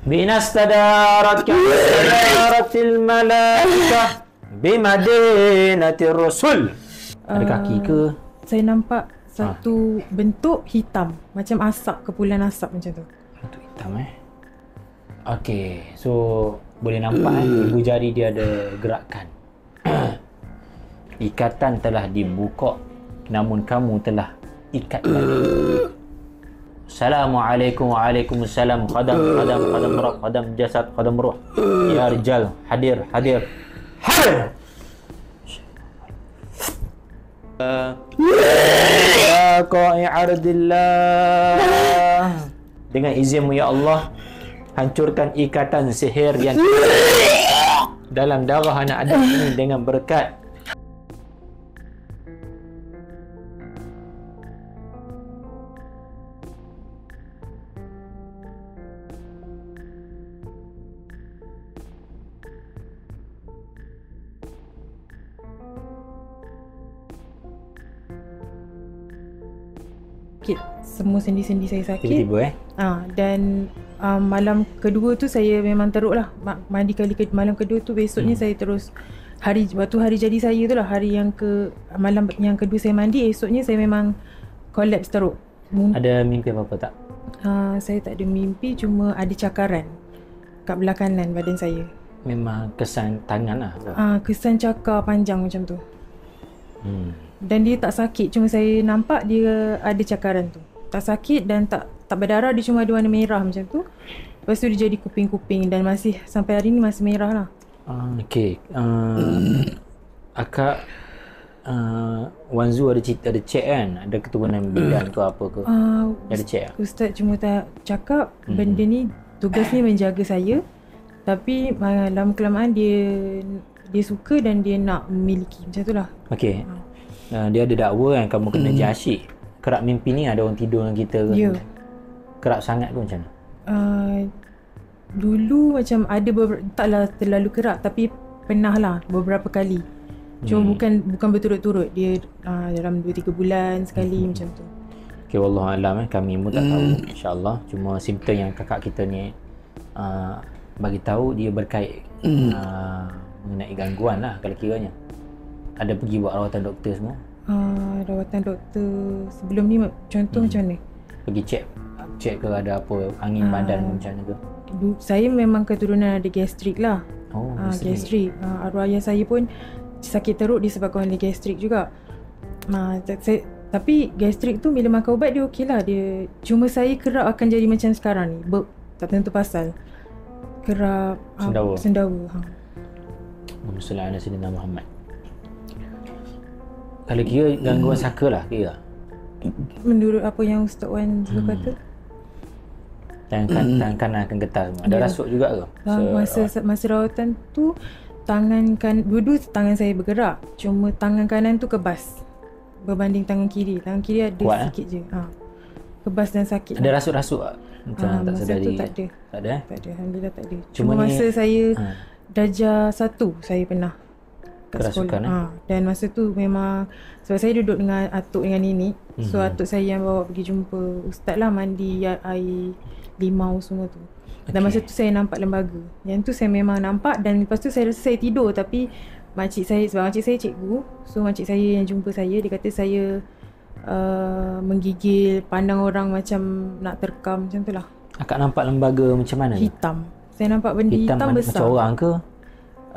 Binastadarat kadaratil malaikah bimadinatir rasul. Ada kaki ke? Saya nampak satu bentuk hitam, macam asap, kepulan asap macam tu. Bentuk hitam Okey, so boleh nampak ibu jari dia ada gerakan. Ikatan telah dibuka, namun kamu telah ikat lagi. Assalamualaikum, waalaikumsalam. Qadam roh, qadam jasad, qadam roh. Ya rijal, hadir. Ya qa'i ardillah. Dengan izinmu ya Allah, hancurkan ikatan sihir yang dalam darah anak Adam ini dengan berkat semua sendi-sendi saya sakit. tiba-tiba Dan malam kedua tu saya memang teruk lah. Mandi malam kedua tu, besoknya saya terus waktu hari jadi saya tu lah, hari yang malam yang kedua saya mandi, esoknya saya memang collapse teruk. Ada mimpi apa-apa tak? Saya tak ada mimpi, cuma ada cakaran kat belah kanan badan saya. Memang kesan tangan lah. Kesan cakar panjang macam tu. Dan dia tak sakit, cuma saya nampak dia ada cakaran tu. Tak sakit dan tak berdarah, dia cuma ada warna merah macam tu. Lepas tu dia jadi kuping-kuping dan masih sampai hari ni masih merah lah. Okey. Akak Wan Zu ada check kan? Ada keturunan bidan ke apa ke? Ada check tak? Ustaz cuma tak cakap benda ni, tugas ni menjaga saya. Tapi lama-kelamaan dia suka dan dia nak memiliki, macam tu lah. Okey. Dia ada dakwa kan kamu kena jasyik. Kerap mimpi ni ada orang tidur dengan kita ke? Ya. Kerap sangat ke macam mana? Dulu macam ada taklah terlalu kerap, tapi pernah lah beberapa kali. Cuma bukan berturut-turut. Dia dalam 2-3 bulan sekali macam tu. Okay, wallahualam kami pun tak tahu insya-Allah. Cuma simptom yang kakak kita ni bagi tahu dia berkait mengenai gangguan lah kalau kiranya. Ada pergi buat rawatan doktor semua? Rawatan doktor sebelum ni contoh macam mana? Pergi check ke ada apa angin badan macam mana ke? Saya memang keturunan ada gastrik lah. Gastrik. Arwah ayah saya pun sakit teruk disebabkan oleh gastrik juga. Tapi gastrik tu bila makan ubat dia okey lah. Cuma saya kerap akan jadi macam sekarang ni. Tak tentu pasal. Kerap sendawa. Allahumma salli ala Muhammad. Kalau kira gangguan saka lah kira. Menurut apa yang Ustaz Wan kata. Tangan kanan akan getar semua. Ada rasuk juga ke? Masa rawatan tu dua-dua tangan saya bergerak. Cuma tangan kanan tu kebas berbanding tangan kiri. Tangan kiri ada sikit je. Kebas dan sakit. Ada rasuk-rasuk tak? Macam tak sedari. Tak ada. Tak ada? Tak ada. Alhamdulillah tak ada. Cuma masa saya darjah 1 saya pernah kerasukan dan masa tu memang sebab saya duduk dengan atuk dengan nenek. So atuk saya yang bawa pergi jumpa ustaz lah, mandi air limau semua tu. Dan masa tu saya nampak lembaga. Yang tu saya memang nampak. Dan lepas tu saya rasa saya tidur. Tapi makcik saya, sebab makcik saya cikgu, so makcik saya yang jumpa saya, dia kata saya menggigil, pandang orang macam nak terkam, macam tu lah. Akak nampak lembaga macam mana? Hitam. Saya nampak benda hitam besar. Macam orang ke?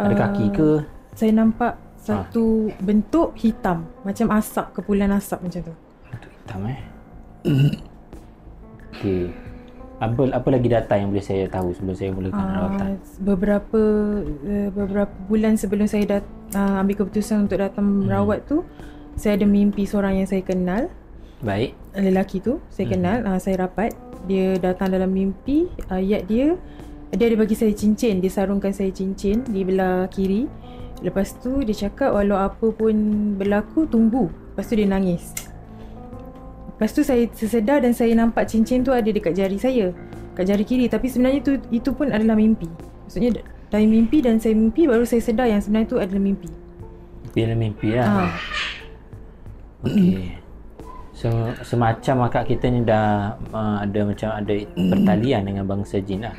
Ada kaki ke? Saya nampak satu bentuk hitam, macam asap, kepulan asap macam tu. Bentuk hitam Okey. Apa lagi data yang boleh saya tahu sebelum saya mulakan rawatan? Beberapa bulan sebelum saya ambil keputusan untuk datang merawat tu, saya ada mimpi seorang yang saya kenal. Baik. Lelaki tu saya kenal, saya rapat. Dia datang dalam mimpi, ayat dia ada bagi saya cincin, dia sarungkan saya cincin di belah kiri. Lepas tu dia cakap walau apa pun berlaku tunggu. Lepas tu dia nangis. Lepas tu saya tersedar dan saya nampak cincin tu ada dekat jari saya, kat jari kiri. Tapi sebenarnya itu pun adalah mimpi. Maksudnya dari mimpi dan saya mimpi baru saya sedar yang sebenarnya itu adalah mimpi. Bila mimpi lah. Okey. semacam akak kita ni dah ada macam ada pertalian dengan bangsa jin lah.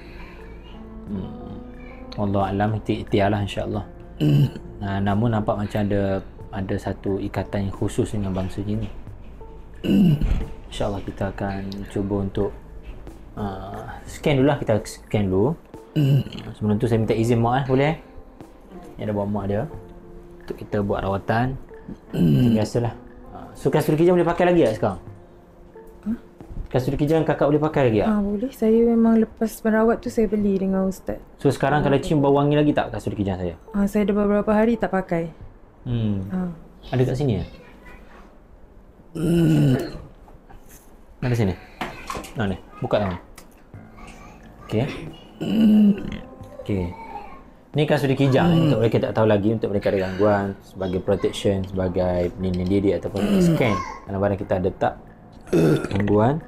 Wallahu alam, ikhtiar lah insya-Allah. Namun nampak macam ada satu ikatan yang khusus dengan bangsa jin ni. InsyaAllah kita akan cuba untuk scan dulu lah. Kita scan dulu. Sebelum tu saya minta izin mak boleh? Ni ada bawa mak dia untuk kita buat rawatan. Biasalah. So kasut kijang boleh pakai lagi tak sekarang? Kasut kijang kakak boleh pakai lagi tak? Boleh. Saya memang lepas merawat tu saya beli dengan ustaz. So sekarang kalau cium bau wangi lagi tak kasut kijang saya? Saya dah beberapa hari tak pakai. Ada kat sini ya? Ada sini. Ni. Buka tangan. Okey. Okey. Ni kasut kijang untuk mereka tak tahu lagi, untuk mereka ada gangguan, sebagai protection, sebagai pelindung diri ataupun scan kadang-kadang kita ada tak gangguan.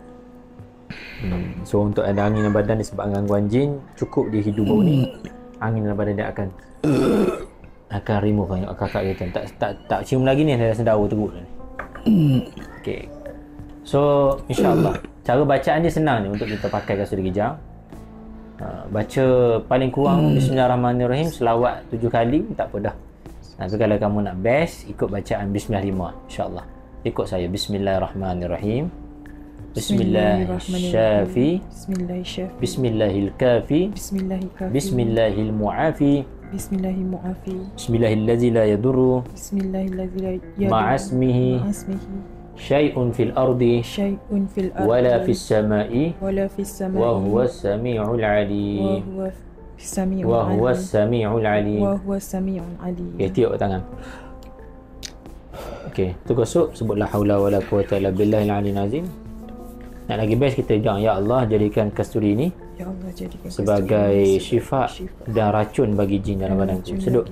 So untuk ada angin dalam badan disebabkan gangguan jin, cukup dia hidu bau ni, angin dalam badan dia akan remove kakak kita. Tak cium lagi ni, dah sendawa teruk ni. Okey. So insya-Allah cara bacaan dia senang ni untuk kita pakai kasut kijang. Baca paling kurang Bismillahirrahmanirrahim selawat 7 kali tak apa dah. Tapi kalau kamu nak best, ikut bacaan Bismillah 5 insya-Allah. Ikut saya. Bismillahirrahmanirrahim. Bismillahirrahmanirrahim. Bismillahilkafi. Bismillahilmuafi. Bismillahilmuafi. Bismillahillazi la yadurru. Bismillahillazi la yadurru. Ma'asmihi. Syai'un fil ardi wala fis sama'i wa huwa as-sami'ul 'alim. Wa huwa as-sami'ul 'alim. Okey, tiup tangan. Okey, tu gosok, sebut la haula wala quwata illa billahil aliyyil azim. Nak lagi best kita jangan, ya Allah jadikan kasturi ni sebagai syifa dan racun bagi jin dalam badanku. Sedut.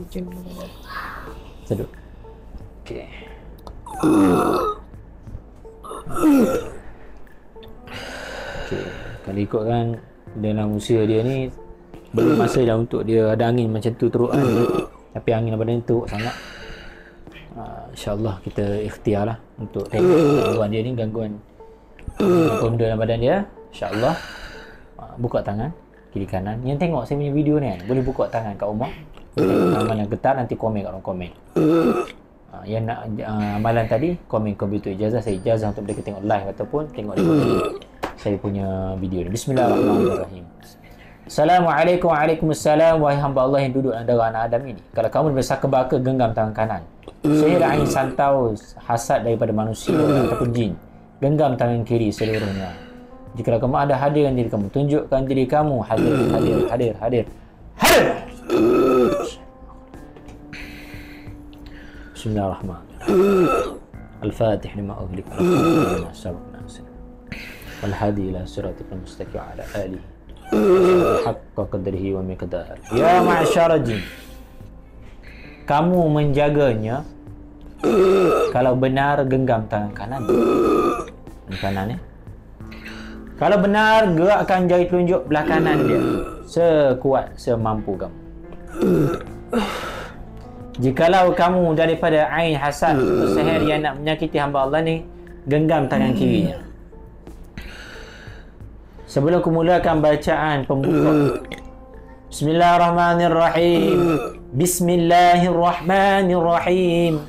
Okey. Okay. Kalau ikutkan dalam usia dia ni, belum masa dah untuk dia ada angin macam tu teruk kan. Tapi angin dalam badan teruk sangat. InsyaAllah kita ikhtiar lah untuk tengok gangguan dia ni, gangguan kondo dalam badan dia. InsyaAllah buka tangan kiri kanan. Yang tengok saya punya video ni kan, boleh buka tangan kat rumah. Amalan getar, nanti komen kat orang komen. Yang nak amalan tadi, komen komputer ijazah, saya ijazah untuk mereka tengok live ataupun tengok di saya punya video ni. Bismillahirrahmanirrahim. Assalamualaikum, waalaikumsalam. Wahai hamba Allah yang duduk dalam darah anak Adam ini, kalau kamu bersaka baka, genggam tangan kanan. Sihir angin santau hasad daripada manusia ataupun jin, genggam tangan kiri seluruhnya. Jika kamu ada hadiran diri kamu, tunjukkan diri kamu hadir. Bismillahirrahmanirrahim. Al-Fatih lima ughliq lima sabaqna wal hadi ila siratal mustaqim ala alihi haqqa qadrihi wa miqdar. Ya ma'syar jin, kamu menjaganya. Kalau benar, genggam tangan kanan. Kanan ya. Kalau benar, gerakkan jari telunjuk belah kanan dia sekuat semampu kamu. Jikalau kamu daripada ain hasad, sihir yang nak menyakiti hamba Allah ni, genggam tangan kirinya. Sebelum aku mulakan bacaan pembuka, Bismillahirrahmanirrahim. Bismillahirrahmanirrahim.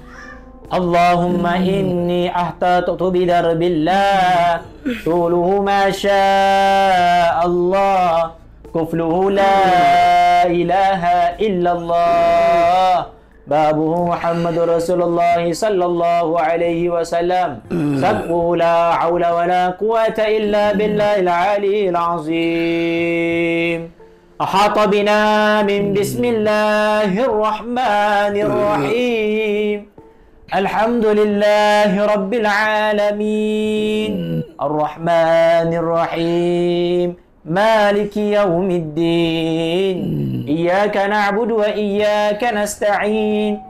Allahumma inni ahtatutu bidarbillah, tuluhu ma syaa Allah, kufluhu la ilaha illallah, babuhu Muhammadur Rasulullah sallallahu alaihi wasallam, sabbu la haula wala quwata illa billahil aliyyil azim. Ahata bina min bismillahirrahmanirrahim. Alhamdulillahi rabbil alamin. Ar-Rahmanir Rahim. Maliki yaumiddin. Iyyaka na'budu wa iyyaka nasta'in.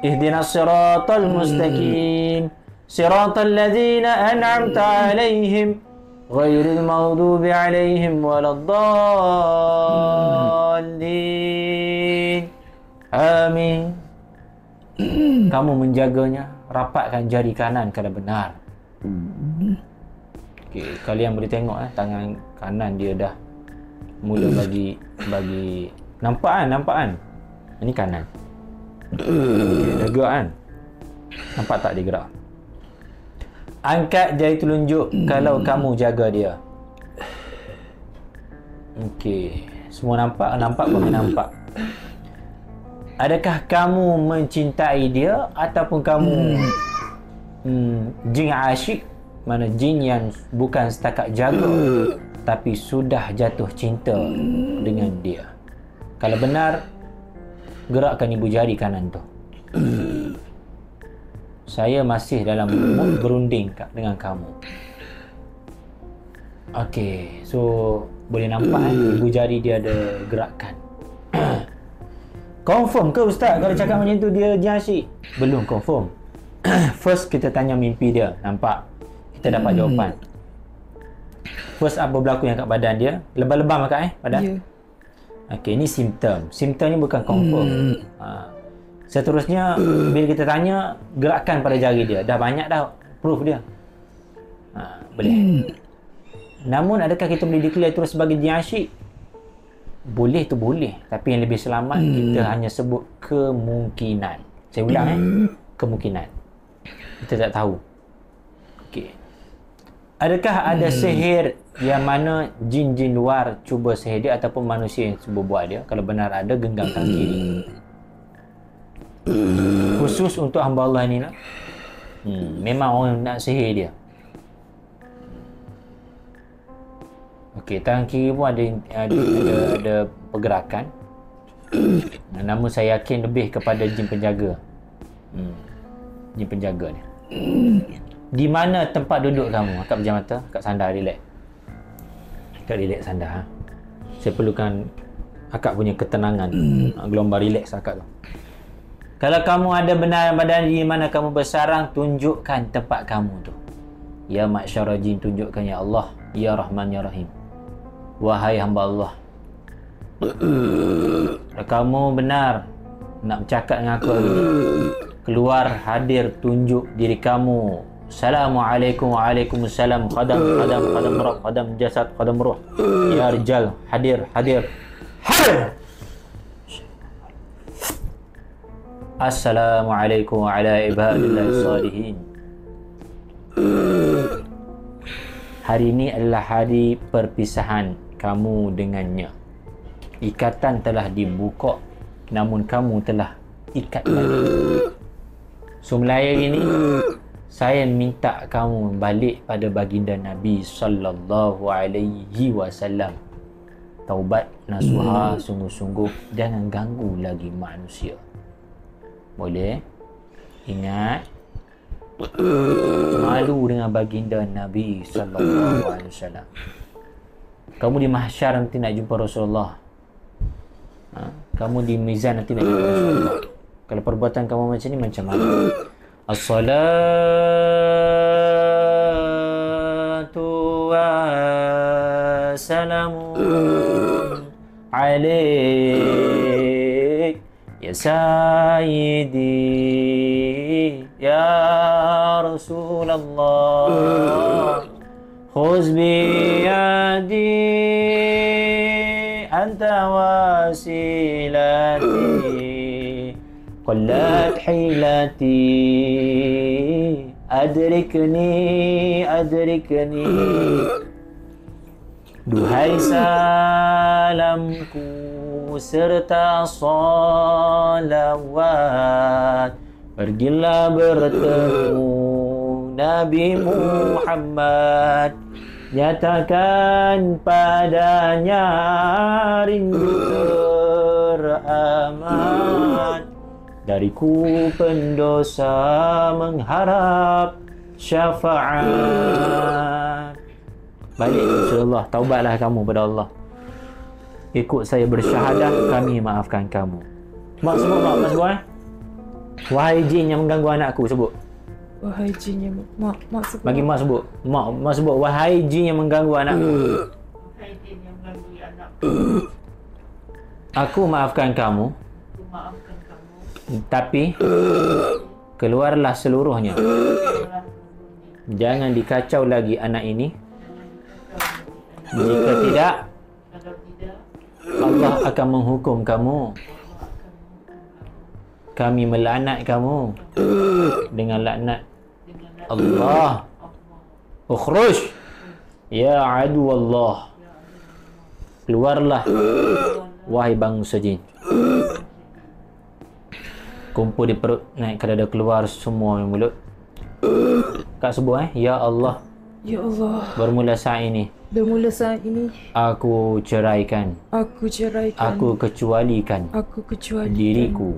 Ihdinas siratal mustaqim. Siratal ladzina an'amta 'alaihim ghairil maghdubi 'alaihim waladdallin. Amin. Kamu menjaganya, rapatkan jari kanan kalau benar. Okey, kalian boleh tengok tangan kanan dia dah mula bagi nampak kan? Ini kanan. Okey, dah gerak kan? Nampak tak dia gerak? Angkat jari telunjuk kalau kamu jaga dia. Okey, semua nampak? Nampak pun nampak. Adakah kamu mencintai dia ataupun kamu jin asyik, mana jin yang bukan setakat jaga tapi sudah jatuh cinta dengan dia? Kalau benar, gerakkan ibu jari kanan tu. Saya masih dalam mood berunding dengan kamu. Okey, so boleh nampak ibu jari dia ada gerakan. Confirm ke Ustaz kalau cakap macam tu dia jin asyik? Belum confirm. First kita tanya mimpi dia, nampak? Kita dapat jawapan. First apa berlaku yang kat badan dia? Lebam-lebam kat badan? Ya. Okey, ini simptom. Simptom ni bukan confirm. Seterusnya bila kita tanya gerakan pada jari dia, dah banyak dah proof dia. Boleh. Namun adakah kita boleh declare terus sebagai jin asyik? Boleh tu boleh, tapi yang lebih selamat kita hanya sebut kemungkinan. Saya ulang kemungkinan. Kita tak tahu. Okey. Adakah ada sihir yang mana jin-jin luar cuba sihir dia ataupun manusia yang cuba buat dia? Kalau benar ada, genggam tangan kiri. Khusus untuk hamba Allah ni lah. Memang orang nak sihir dia. Okey, tangan kiri pun ada pergerakan. Namun saya yakin lebih kepada jin penjaga. Jin penjaga ni. Di mana tempat duduk kamu? Akak pejam mata, akak sandar, relax. Akak relax sandar. Saya perlukan akak punya ketenangan. Gelombang relax akak tu. Kalau kamu ada benar badan di mana kamu bersarang, tunjukkan tempat kamu tu. Ya ma'syara jin, tunjukkan ya Allah. Ya Rahman ya Rahim. Wahai hamba Allah, kalau kamu benar nak bercakap dengan aku hari ni, keluar, hadir, tunjuk diri kamu. Assalamualaikum, waalaikumsalam. Qadam roh, qadam jasad, qadam roh. Ya rijal, hadir. Assalamualaikum ala ibadillahi salihin. Hari ini adalah hari perpisahan kamu dengannya. Ikatan telah dibuka, namun kamu telah ikat balik. So mulai hari ini saya minta kamu balik pada baginda Nabi sallallahu alaihi wasallam. Taubat nasuha, sungguh-sungguh jangan ganggu lagi manusia. Boleh? Ingat, malu dengan baginda Nabi sallallahu alaihi wasallam. Kamu di mahsyar nanti nak jumpa Rasulullah. Kamu di mizan nanti nak jumpa Rasulullah. Kalau perbuatan kamu macam ni, macam mana? As-salatu wassalamu alaik ya sayyidi ya Rasulullah. Khuz biyadi anta wasilati qallat hilati adrikni duhai salamku serta salawat, pergilah bertemu Nabi Muhammad, nyatakan padanya rindu teramat. Dariku pendosa mengharap syafaat. Balik Rasulullah, taubatlah kamu pada Allah. Ikut saya bersyahadah, kami maafkan kamu. Mak sebut, mak sebut Wahai jin yang mengganggu anakku, sebut. Wahai jin yang mak sebut. Bagi mak sebut. Mak sebut wahai jin yang mengganggu anakku. Wahai jin yang mengganggu anakku. Aku maafkan kamu. Aku maafkan kamu. Tapi keluarlah seluruhnya Jangan dikacau lagi anak ini. Jika tidak, Kalau tidak, Allah akan menghukum kamu. Kami melaknat kamu dengan laknat Allah. Ukhruj ya adu Allah. Keluarlah wahai bangsa jin. Kumpul di perut, naik ke dada, keluar semua mulut. Kak sebut ya Allah, Ya Allah, bermula saat ini bermula saat ini aku ceraikan, aku ceraikan, aku kecualikan aku kecuali diriku,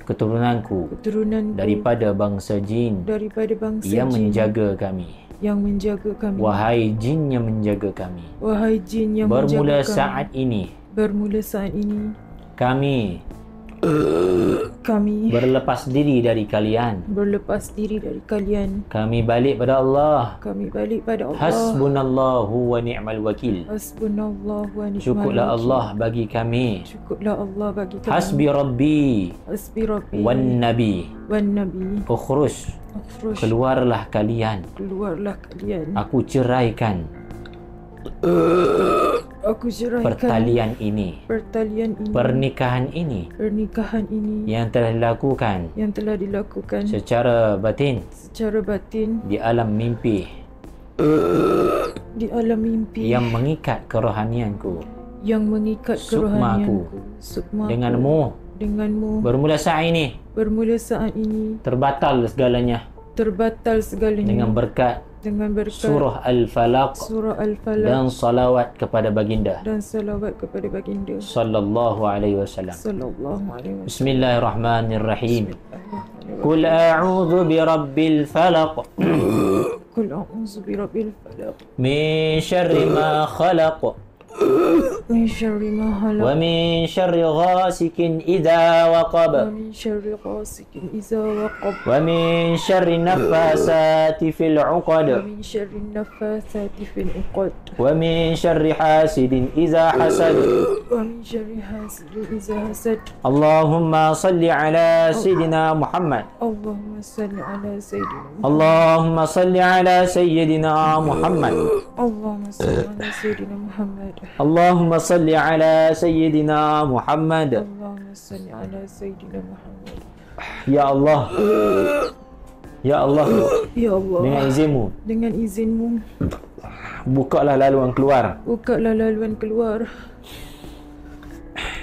keturunanku keturunanku daripada bangsa jin daripada bangsa yang jin menjaga kami. yang menjaga kami. Wahai jin yang menjaga kami, Wahai jin yang bermula menjaga kami. saat ini Bermula saat ini kami kami berlepas diri dari kalian. berlepas diri dari kalian. Kami balik pada Allah. Kami balik pada Allah. Hasbunallahu wa ni'mal wakil. Hasbunallah wa ni'mal Cukuplah wakil. Allah bagi kami. Cukuplah Allah bagi kami. Hasbi Rabbi Hasbi Rabbi wan Nabi. wan Nabi. Ukhruj, Ukhruj, keluarlah kalian. keluarlah kalian. Aku ceraikan Aku ceraikan pertalian ini, pertalian ini, pernikahan ini pernikahan ini yang telah dilakukan yang telah dilakukan secara batin secara batin di alam mimpi di alam mimpi yang mengikat kerohanianku yang mengikat Sukmaku. kerohanianku, sukmaku, denganmu. bermula saat ini Terbatal segalanya terbatal segalanya dengan berkat surah Al-Falaq surah Al-Falaq dan salawat kepada baginda dan salawat kepada baginda sallallahu alaihi wasallam. sallallahu alaihi wasallam. Bismillahirrahmanirrahim. Qul a'udzu birabbil falaq Qul a'udzu birabbil falaq min syarri ma khalaq min syarri ma khalaq wa min syarri ghasikin idza wa waqab min syarri ghasikin idza waqab wa min syarri naffasati fil 'uqad wa min syarri naffasati fil 'uqad wa min syarri hasidin idza hasad. wa min syarri hasidin idza hasad. Allahumma salli ala sayyidina Muhammad. Allahumma salli ala sayyidina Allahumma salli ala sayyidina Muhammad. Allahumma salli ala sayyidina Muhammad. Allahumma salli ala sayyidina Muhammad. Allahumma salli ala sayyidina Muhammad. Ya Allah, ya Allah, Ya Allah, dengan izinmu dengan izinmu bukalah laluan keluar bukalah laluan keluar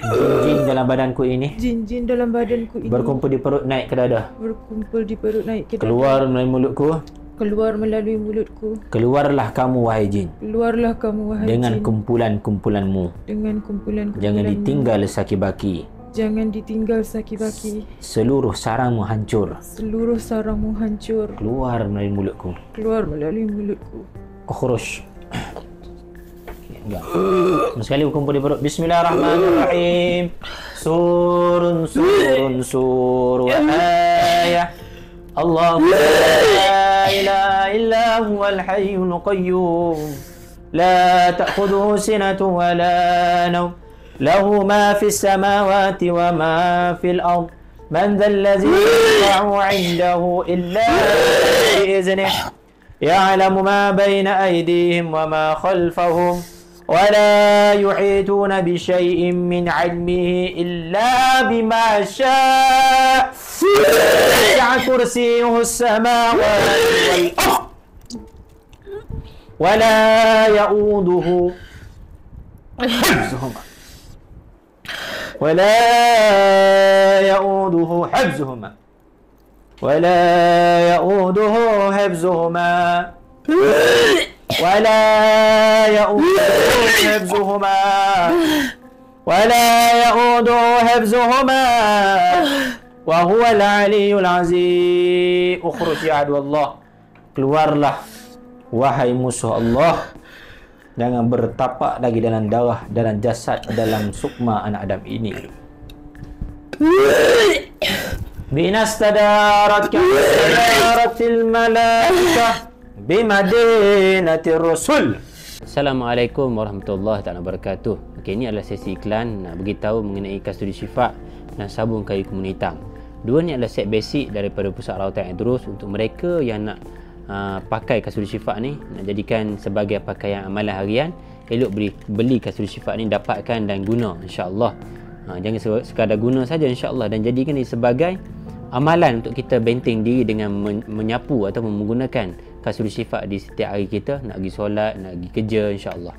jin-jin dalam badanku ini, jin-jin dalam badanku ini berkumpul di perut naik ke dada, berkumpul di perut naik ke dada, keluar melalui mulutku. keluar melalui mulutku. Keluarlah kamu wahai jin Keluarlah kamu wahai dengan jin kumpulan-kumpulanmu. dengan kumpulan-kumpulanmu. Jangan ditinggal saki-baki. Jangan ditinggal saki-baki. Seluruh sarangmu hancur. Seluruh sarangmu hancur. Keluar melalui mulutku. Keluar melalui mulutku. Ukhruj. Enggak. Sekali berkumpul di perut. Bismillahirrahmanirrahim. Surun wa ayah. Allahu la ilaha illa huwal hayyul qayyum. La ta'khudhuhu sinatun wa la nawm. Lahu ma fis samawati wa ma fil ard. Man dhal ladzi yashfa'u 'indahu illa bi'iznihi. يعلم ما بين أيديهم وما خلفهم ولا يحيطون بشيء من علمه إلا بما شاء وسع كرسيه السماوات والأرض ولا يؤوده حفظهما ولا يؤوده حفظهما ولا يؤوده حفظهما ولا يؤوده حفظهما ولا يؤوده حفظهما وهو العلي العظيم. اخرج يا عدو الله. Keluarlah wahai musuh Allah. Jangan bertapak lagi dalam darah, dalam jasad, dalam sukma anak Adam ini. Binastadarat kastadaratil malaikah bimadinatir rasul. Assalamualaikum warahmatullahi wabarakatuh. Okey, ini adalah sesi iklan nak beritahu mengenai kasturi syifa dan sabun kayu kemun hitam. Dua ni adalah set basic daripada Pusat Rawatan Aidurus untuk mereka yang nak pakai kasut syifa ni, nak jadikan sebagai pakaian amalan harian. Elok beli kasut syifa ni, dapatkan dan guna insya-Allah. Jangan sekadar guna saja insya-Allah, dan jadikan ini sebagai amalan untuk kita benteng diri dengan menyapu atau menggunakan kasut syifa di setiap hari kita, nak pergi solat, nak pergi kerja insya-Allah.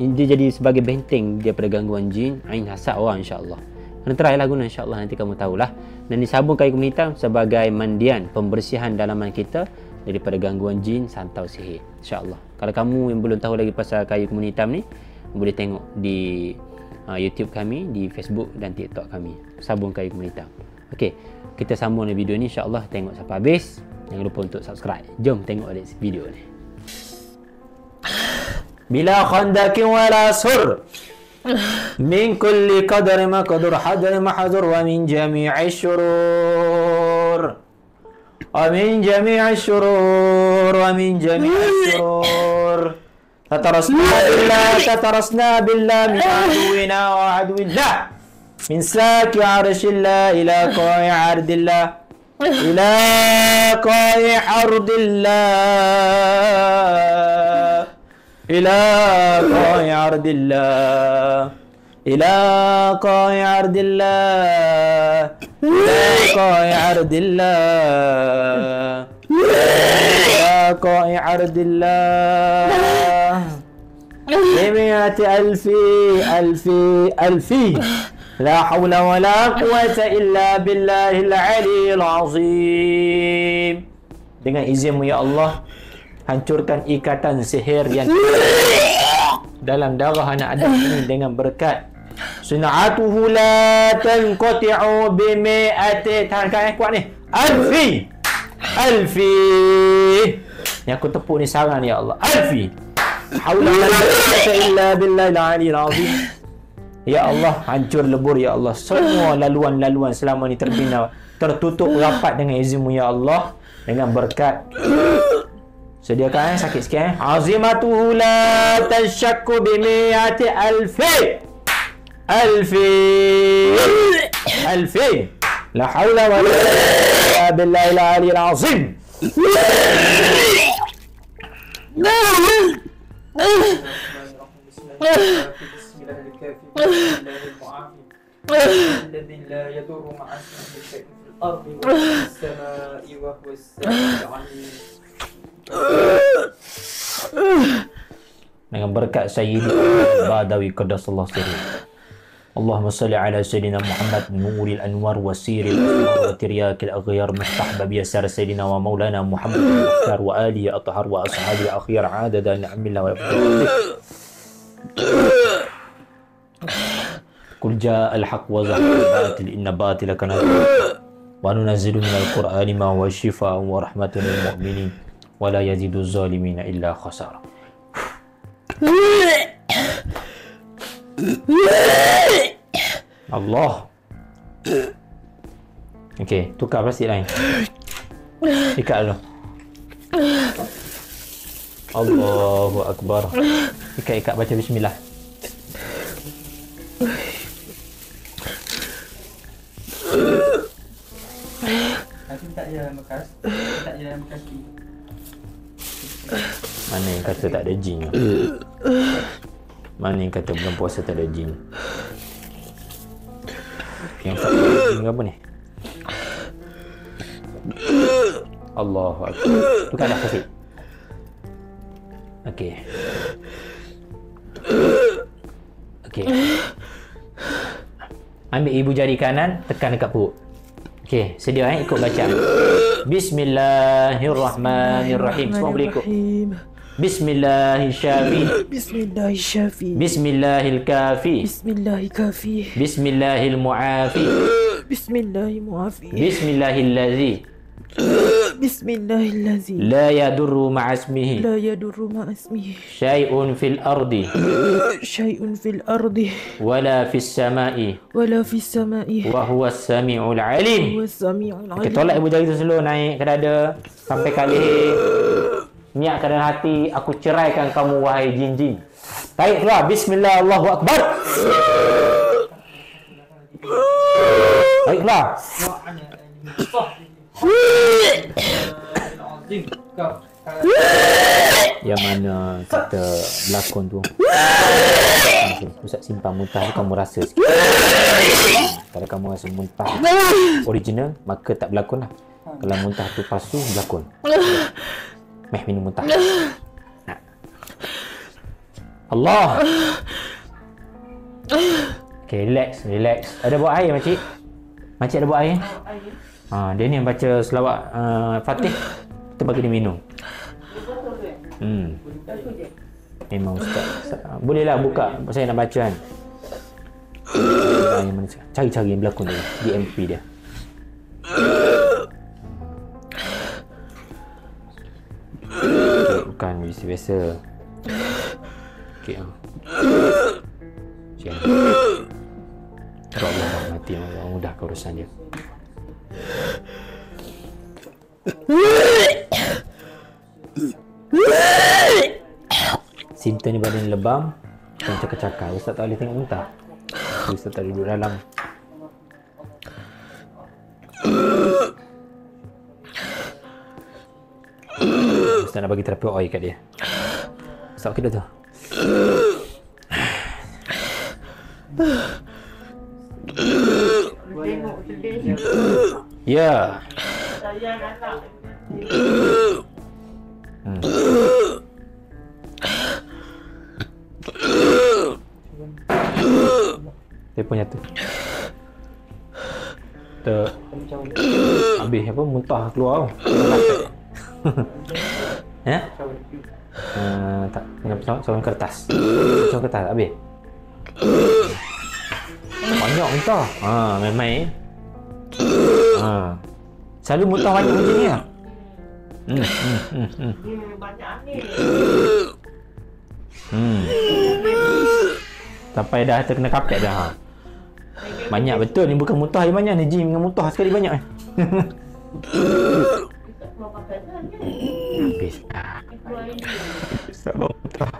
Dia jadi sebagai benteng daripada gangguan jin, ain hasad orang insya-Allah. Kena try lah guna insya-Allah, nanti kamu tahulah. Dan ni sabun kayu kuning hitam sebagai mandian, pembersihan dalaman kita daripada gangguan jin, santau, sihir insya-Allah. Kalau kamu yang belum tahu lagi pasal kayu kuning hitam ni, boleh tengok di YouTube kami, di Facebook dan TikTok kami, sabun kayu kuning hitam. Okey, kita sambung video ni insya-Allah, tengok sampai habis. Jangan lupa untuk subscribe. Jom tengok video ni. Bila khandakin wala sur min kulli qadar maqdur hadar mahdur wa min jami'i syurur wa min jami'i syurur wa min jami'i syurur tatarasna billah min aduwina wa aduwillah min saki arshillah ila qa'i ardillah ila qa'i ardillah ila qa'i ardillah ila qa'i ardillah ila qa'i ardillah ila qa'i ardillah bimi'ati alfi la hawla wa la quwwata illa billahil aliyyil azim. Dengan izinmu ya Allah, hancurkan ikatan sihir yang dalam darah anak Adam ini dengan berkat sun'atuhu la tanqati'u bimi'ati, tahankan kuat ni, alfi yang aku tepuk ni sarang ya Allah, alfi haula wala quwwata illa billahil aliyyil azim. Ya Allah, hancur lebur ya Allah semua laluan-laluan selama ni terbina, tertutup rapat dengan izinmu ya Allah, dengan berkat. Sediakan sakit sikit azimatuhu la tashakku bimi'ati alfi la hawla wa la quwwata billahil aliyyil azim. الذي لا يضر مع اسمه شيء في الارض ولا في السماء وهو السميع العليم. Dengan berkat Sayyidi Badawi Qaddasallahu sirri. Allahumma salli ala Sayyidina Muhammad nuril anwar wa siril asmar wa tiryakil aghyar mustahbab yasar Sayyidina wa maulana Muhammad al-Mukhtar wa alihi athhar wa ashabi akhir adada ni'amillah wa yafdhul. Qul ja'al haqq wa zahaqal batil inna batila kana wa nunazzilu minal qur'ani ma huwa shifaa'un wa rahmatun lil mu'minin wa la yazidu zalimina illa khasara. Allah. Okey, tukar plastik lain. Ikat dulu. Allahu Akbar. Ikat baca bismillah. Aku tak ada bekas. Tak ada bekas ni. Mana yang kata tak ada jin? Mana yang kata bulan puasa tak ada jin? Yang tak ada jin apa ni? Allahu Akbar. Tukar dah kasih. Okey. Okey. Ambil ibu jari kanan, tekan dekat perut. Okey, sedia ikut baca. Bismillahirrahmanirrahim. Semua boleh ikut. Bismillahirrahmanirrahim. Bismillahirrahmanirrahim. Bismillahilkafi. Bismillahirkafi. Bismillahilmuafi. Bismillahirmuafi. Bismillahillazi Bismillahillazi la yadurru ma'asmihi la yadurru ma'asmihi syai'un fil ardi syai'un fil ardi wala fis sama'i wala fis sama'i wa huwa as-sami'ul 'alim. huwa as-sami'ul 'alim. Kita tolak ibu jari tu slow, naik ke dada sampai ke leher. Niat ke dalam hati, aku ceraikan kamu wahai jin-jin. Tarik keluar. Bismillah, Allahu Akbar. Tarik keluar. yang mana kita berlakon tu. Okay, Ustaz simpan muntah tu kamu rasa sikit. Kalau kamu rasa muntah original, maka tak berlakon lah. Kalau muntah tu palsu, berlakon. Meh minum muntah. Nah. Allah. Okay, relax. Ada bawa air makcik? Makcik ada bawa air? Dia ni yang baca selawat Fatih. Kita bagi dia minum. Memang Ustaz. Bolehlah buka. Saya nak baca kan. Cari-cari yang berlakon dia. Di MP dia. Okay, bukan biasa-biasa. Okay. Macam Allah rahmati Allah, mudahkan urusan dia. Simptom ni badan lebam dan cakap-cakap. Ustaz tak boleh tengok muntah. Ustaz tak duduk dalam. Ustaz nak bagi terapi oil kat dia. Ustaz okey dah tu. Tengok sedih. Ya. Sayang anak. Telefonnya tu. Habis apa muntah keluar. Ya? Tak dengan sawan kertas. Sawan kertas habis. Banyak muntah. Main-main. Selalu muntah banyak macam ni lah. Dia banyak angin. Sampai dah terkena kapet dah. Banyak betul ni, bukan muntah je banyak ni, Jim dengan muntah sekali banyak. Habis. Sabar muntah.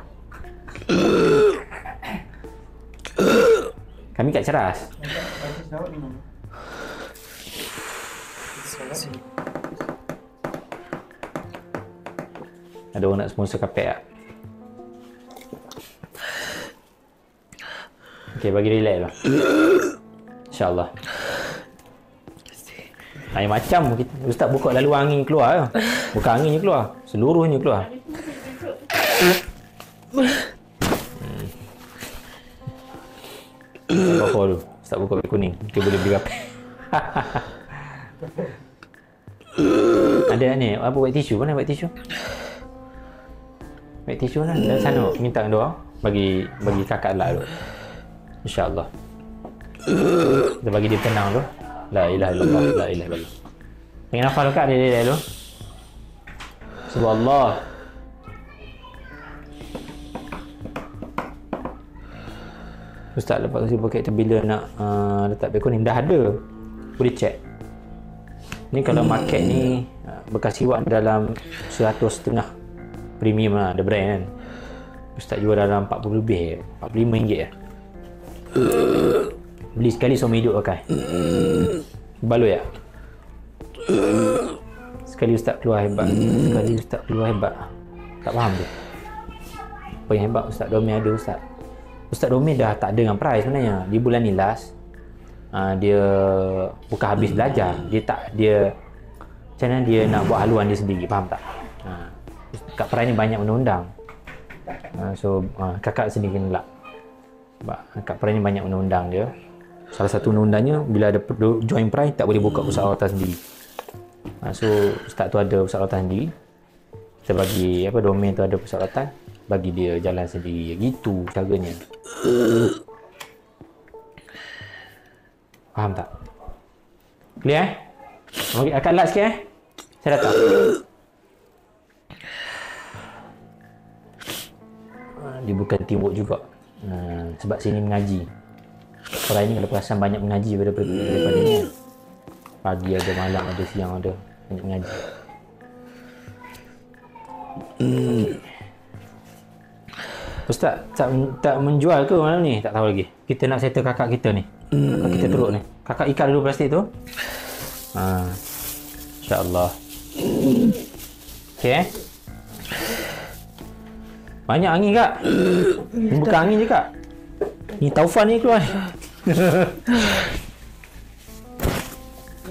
Kami kat Ceras. Ada orang nak sponsor kapet tak? Okay, bagi relax lah. InsyaAllah. Lain macam kita, Ustaz buka lalu angin keluar lah. Bukan angin je keluar, seluruhnya keluar. Apa dulu? Ustaz buka beg kuning. Kita boleh beli kapet. Ada ni, apa wet tisu? Mana wet tisu? Wet tisu lah. Dan sana minta doa bagi kakak lah dulu. InsyaAllah. Kita bagi dia tenang tu. La ilaha illallah, la ilaha illallah. Tengok nafas dekat dia dulu. Subhanallah. Ustaz lepas tu pakai bila nak letak beg kuning dah ada. Boleh check. Ni kalau market ni bekas siwak dalam 100.5 premium lah, ada brand kan. Ustaz jual dalam 40 lebih, RM45 lah. Beli sekali seumur hidup pakai. Balut ya? Sekali Ustaz keluar hebat. Sekali Ustaz keluar hebat. Tak faham tu. Apa yang hebat Ustaz Domi ada Ustaz? Ustaz Domi dah tak ada dengan price sebenarnya. Di bulan ni last dia bukan habis belajar. Dia macam mana dia nak buat haluan dia sendiri, faham tak? Kat price ni banyak undang-undang. So kakak sendiri kena elak. Sebab kat price ni banyak undang-undang dia. Salah satu undang-undangnya bila ada join price tak boleh buka pusat rawatan sendiri. So Ustaz tu ada pusat rawatan sendiri. Kita bagi domain tu ada pusat rawatan, bagi dia jalan sendiri. Gitu caranya. Faham tak? Clear Okay, akak lat sikit Saya datang. Dia bukan teamwork juga. Sebab sini mengaji. Orang ini kalau perasan banyak mengaji daripada ni. Pagi ada, malam ada, siang ada. Banyak mengaji. Ustaz tak menjual ke malam ni? Tak tahu lagi. Kita nak settle kakak kita ni. Kakak kita teruk ni. Kakak ikat dulu plastik tu. InsyaAllah. Okay Banyak angin kak. Ni bukan angin je kak. Ni taufan ni keluar.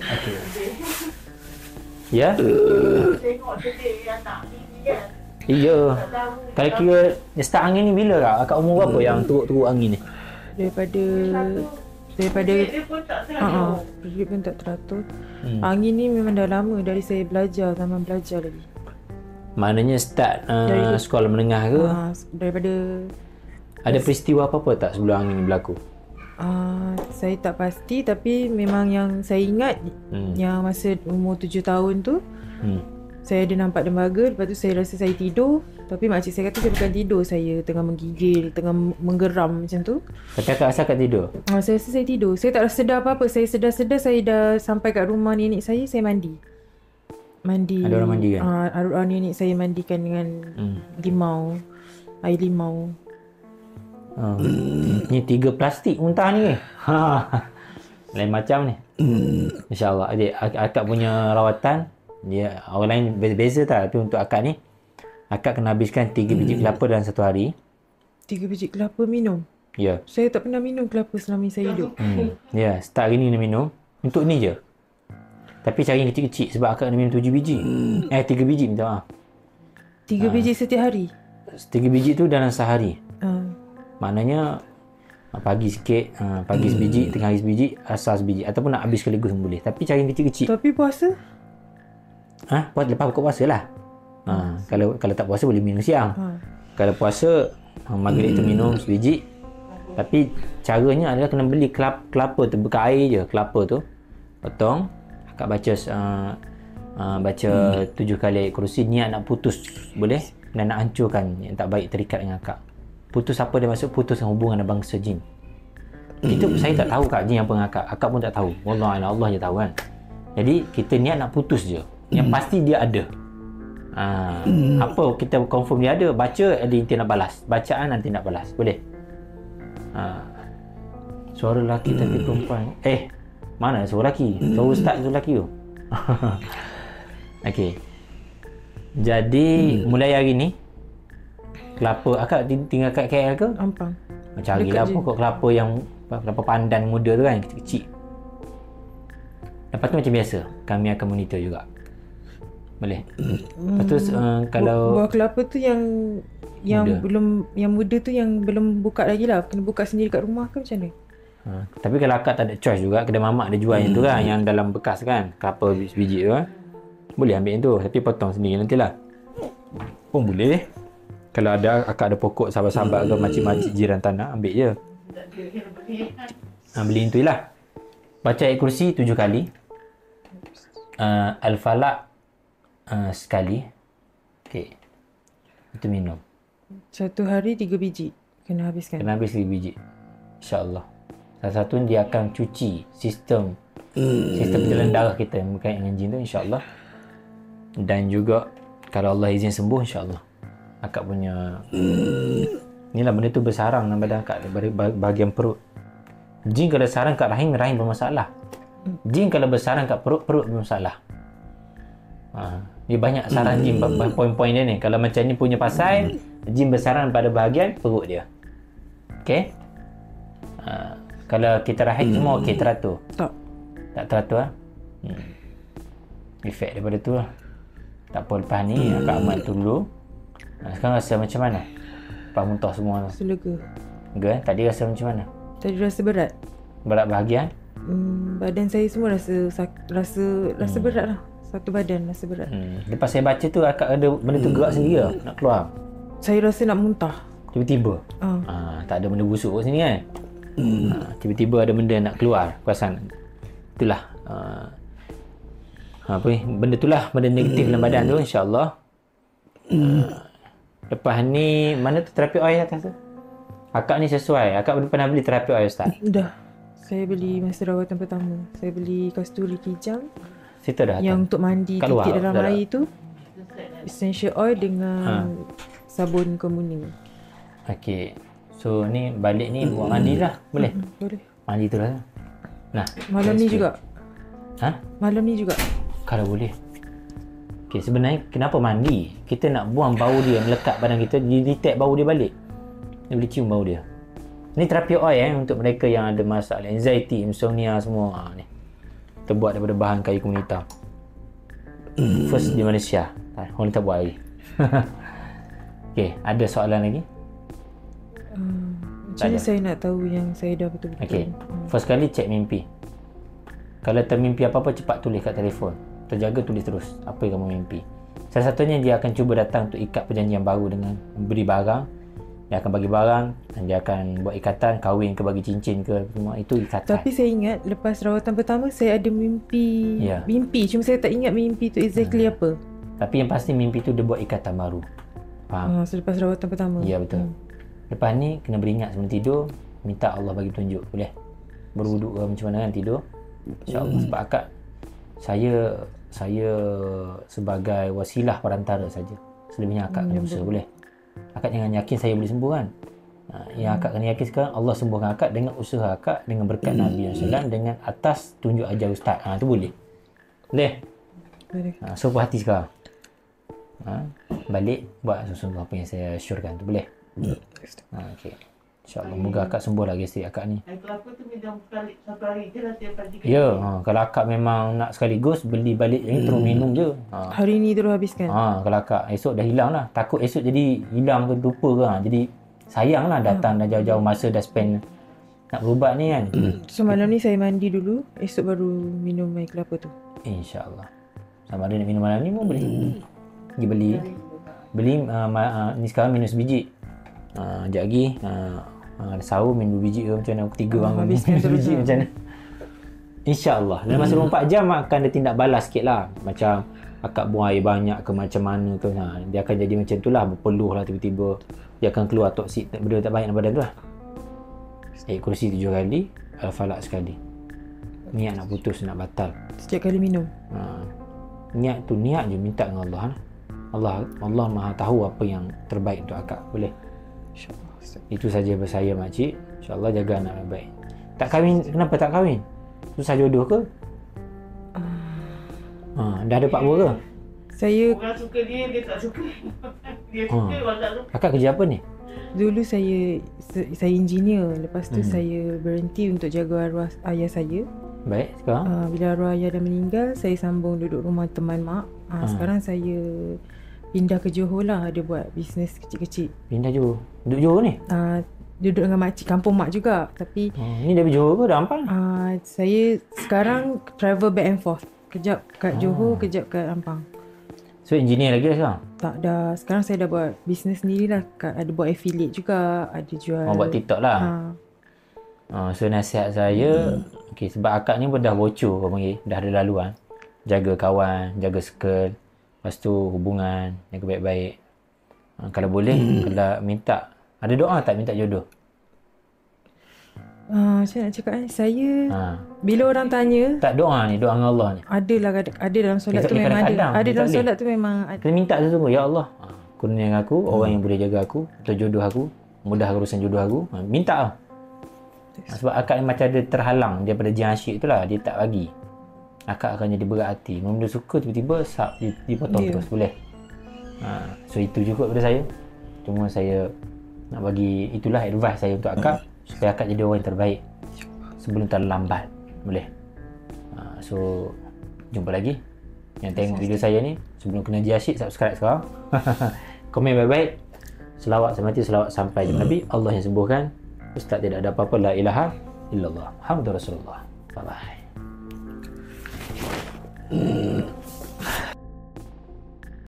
Okey. Ya? Tengok sedih anak ni kan. Iya. Kalau kira dia start angin ni bila kak? Akak umur berapa yang teruk-teruk angin ni? Daripada Dia pun tak teratur. dia pun tak teratur. Angin ni memang dah lama dari saya belajar, zaman belajar lagi. Maknanya start Dari- sekolah menengah ke? Daripada Ada peristiwa apa-apa tak sebelum angin ni berlaku? saya tak pasti, tapi memang yang saya ingat yang masa umur 7 tahun tu saya ada nampak dermaga. Lepas tu saya rasa saya tidur, tapi makcik saya kata saya bukan tidur, saya tengah menggigil, tengah menggeram macam tu. Tapi akak rasa akak tidur? Saya rasa saya tidur. Saya tak rasa sedar apa-apa. Saya sedar-sedar saya dah sampai kat rumah nenek saya mandi. Ada orang mandi kan? Arwah nenek saya mandikan dengan limau, air limau. Ni 3 plastik muntah ni. Lain macam ni. InsyaAllah. Adik, akak punya rawatan, dia orang lain beza tak. Tapi untuk akak ni, akak kena habiskan 3 biji kelapa dalam satu hari. 3 biji kelapa minum. Ya. Saya tak pernah minum kelapa selama saya hidup. Ya, start hari ni kena minum. Untuk ni je. Tapi cara yang kecil-kecil sebab akak kena minum 7 biji. 3 biji, minta maaf. 3 biji setiap hari. 3 biji tu dalam sehari. Maknanya pagi sikit, pagi sebiji, tengah hari sebiji, asar sebiji, ataupun nak habis sekaligus pun boleh. Tapi cara yang kecil-kecil. Tapi puasa? Lepas buka puasa lah. Kalau tak puasa boleh minum siang. Kalau puasa maghrib tu minum sebiji. Tapi caranya adalah kena beli kelapa tu, buka air je kelapa tu. Potong, akak baca 7 kali ayat kursi, niat nak putus boleh, dan nak hancurkan yang tak baik terikat dengan akak. Putus apa dia maksud? Putuskan hubungan dengan bangsa jin. Itu saya tak tahu kak, jin apa dengan akak pun tak tahu. Wallahualam, Allah je tahu kan. Jadi kita niat nak putus je. Yang pasti dia ada. Apa kita confirm dia ada, baca ada nanti nak balas. Bacaan nanti nak balas. Boleh? Suara lelaki tapi perempuan. Mana suara lelaki? Suara ustaz tu lelaki tu. Okey. Jadi mulai hari ni kelapa akak tinggal kat KL ke? Ampang. Carilah apa kot kelapa yang kelapa pandan muda tu kan, kecil-kecil. Lepas tu macam biasa, kami akan monitor juga. Boleh? Lepas tu kalau buah kelapa tu yang muda. belum, yang muda tu yang belum buka lagi lah. Kena buka sendiri kat rumah ke macam mana? Tapi kalau akak tak ada choice juga, kedai mamak ada jual yang tu kan, yang dalam bekas kan, kelapa biji tu kan. Boleh ambil yang tu, tapi potong sendiri nantilah. Pun boleh. Kalau ada akak ada pokok sahabat-sahabat ke makcik-makcik jiran tanah, ambil je. Beli yang tu lah. Baca ayat kursi 7 kali. Al-Falaq sekali. Okey. Itu minum. Satu hari 3 biji kena habiskan. Kena habis 3 biji. InsyaAllah. Salah satu dia akan cuci sistem jalan darah kita yang berkait dengan jin tu, insyaAllah. Dan juga kalau Allah izin sembuh, insyaAllah akak punya inilah benda tu bersarang dalam badan akak, bahagian perut. Jin kalau sarang kat rahim bermasalah. Jin kalau bersarang kat perut bermasalah. Dia banyak sarang jin, poin-poin dia ni. Kalau macam ni punya pasal, jin bersarang pada bahagian perut dia. Okey. Kalau kita rahim semua okey, teratur. Tak teratur efek daripada tu lah. Tak apa, lepas ni akak amal tu dulu. Sekarang rasa macam mana? Lepas muntah semua tu. Rasa lega. Lega? Tadi rasa macam mana? Tadi rasa berat. Berat bahagian? Badan saya semua rasa berat lah. Satu badan rasa berat. Lepas saya baca tu, akak ada benda tu gerak sendiri lah, nak keluar. Saya rasa nak muntah. Tiba-tiba? Tak ada benda busuk kat sini kan? Tiba-tiba ada benda nak keluar. Perasan itulah apa ni, benda itulah, benda negatif dalam badan tu, insyaAllah. Lepas ni mana tu terapi oil atas tu? Akak ni sesuai. Akak pernah beli terapi oil Ustaz? Dah. Saya beli masa rawatan pertama. Saya beli kasturi kijang Situ dah. yang untuk mandi titik dalam air tu. Essential oil dengan sabun kemuning. Okey. So ni balik ni buat mandi lah. Boleh? Boleh. Mandi tu lah. Nah. Malam ni juga. Ha? Malam ni juga. Kalau boleh. Okay, sebenarnya kenapa mandi? Kita nak buang bau dia melekat badan kita, dia detect bau dia balik. Dia boleh cium bau dia. Ni terapi oil untuk mereka yang ada masalah anxiety, insomnia semua. Ni terbuat daripada bahan kayu komunita. First di Malaysia. Orang tak buat lagi. Okay, ada soalan lagi? Macam mana saya nak tahu yang saya dah betul-betul? Okay, first kali cek mimpi. Kalau termimpi apa-apa, cepat tulis kat telefon. Terjaga, tulis terus apa yang kamu mimpi. Salah satunya dia akan cuba datang untuk ikat perjanjian baru dengan beri barang. Dia akan bagi barang dan dia akan buat ikatan, kahwin ke, bagi cincin ke, semua itu ikatan. Tapi saya ingat lepas rawatan pertama saya ada mimpi. Mimpi, cuma saya tak ingat mimpi tu exactly apa. Tapi yang pasti mimpi tu dia buat ikatan baru. Faham? Selepas rawatan pertama. Ya, betul. Lepas ni kena beringat sebelum tidur, minta Allah bagi petunjuk. Boleh? Berwuduk ke macam mana kan tidur? InsyaAllah. Sebab akak saya sebagai wasilah perantara saja. Selebihnya akak kena usaha. Boleh? Akak jangan yakin saya boleh sembuh kan. Yang akak kena yakin sekarang, Allah sembuhkan akak dengan usaha akak, dengan berkat Nabi SAW, dengan atas tunjuk ajar ustaz. Tu boleh. Boleh? So puas hati sekarang. Balik buat sesungguh apa yang saya syorkan tu. Boleh? Okay. InsyaAllah. Moga akak sembuh lah gastrik akak ni. Air kelapa tu minum sekali, satu hari je lah tiap pagi. Ya, kalau akak memang nak sekaligus beli balik ni terus minum je. Hari ni terus habiskan. Kalau akak esok dah hilang lah. Takut esok jadi hilang ke, lupa ke. Jadi sayang lah datang dah jauh-jauh masa dah spend nak berubat ni kan. So malam ni saya mandi dulu, esok baru minum air kelapa tu. InsyaAllah. Sama ada nak minum malam ni pun boleh. Pergi beli ni sekarang minus biji. Sekejap lagi sahur minum 2 biji ke macam mana, ketiga bangun minum 2 biji macam mana. InsyaAllah dalam masa 24 jam akan dia tindak balas sikit lah. Macam akak buang air banyak ke macam mana ke, dia akan jadi macam tu lah, berpeluh lah tiba-tiba. Dia akan keluar toksik, benda tak baik dalam badan tu lah. Ayat kursi 7 kali, Al-Falaq sekali. Niat nak putus, nak batal setiap kali minum. Niat tu, niat je minta dengan Allah. Allah Maha tahu apa yang terbaik untuk akak. Boleh? InsyaAllah. Itu saja daripada saya makcik. InsyaAllah jaga anak baik. Tak kahwin, kenapa tak kahwin? Susah jodoh ke? Dah ada pak buah ke? Saya Orang suka dia tak suka. Dia suka, orang tak suka. Akak kerja apa ni? dulu saya engineer, lepas tu saya berhenti untuk jaga arwah ayah saya. Baik, sekarang? Bila arwah ayah dah meninggal, saya sambung duduk rumah teman mak. Sekarang saya pindah ke Johor lah, ada buat bisnes kecil-kecil. Pindah Johor? Duduk Johor ni? Duduk dengan makcik, kampung mak juga. Tapi ni dari Johor ke? Dah Ampang? saya sekarang travel back and forth. Kejap kat Johor, kejap kat Ampang. So engineer lagi lah sekarang? Tak, dah. Sekarang saya dah buat bisnes sendiri lah. Ada buat affiliate juga, ada jual. Buat TikTok lah? So nasihat saya, okay, sebab akak ni pun dah bocor, kau panggil, dah ada laluan. Jaga kawan, jaga circle, lepas tu hubungan, jaga baik-baik. Kalau boleh, kalau minta, ada doa tak minta jodoh? Macam nak cakap saya bila orang tanya, tak doa ni, doa dengan Allah ni. Ada dalam solat tu memang ada. Ada dalam solat tu memang ada. Kena minta sesungguh, ya Allah, kurniakan aku orang yang boleh jaga aku, atau jodoh aku, mudahkan urusan jodoh aku. Minta lah. Sebab akak ni macam ada terhalang daripada jin asyik tu lah, dia tak bagi. Akak akan jadi berat hati. Benda suka tiba-tiba dipotong terus. Boleh? So itu cukup daripada saya. Cuma saya nak bagi, itulah advice saya untuk akak, supaya akak jadi orang yang terbaik sebelum terlambat. Boleh? So jumpa lagi. Yang tengok video saya ni, sebelum kena jin asyik, subscribe sekarang. Komen baik-baik. Selawat sampai jumpa Nabi. Allah yang sembuhkan. Ustaz tidak ada apa-apa. La ilaha illallah. Alhamdulillah Rasulullah. Bye-bye.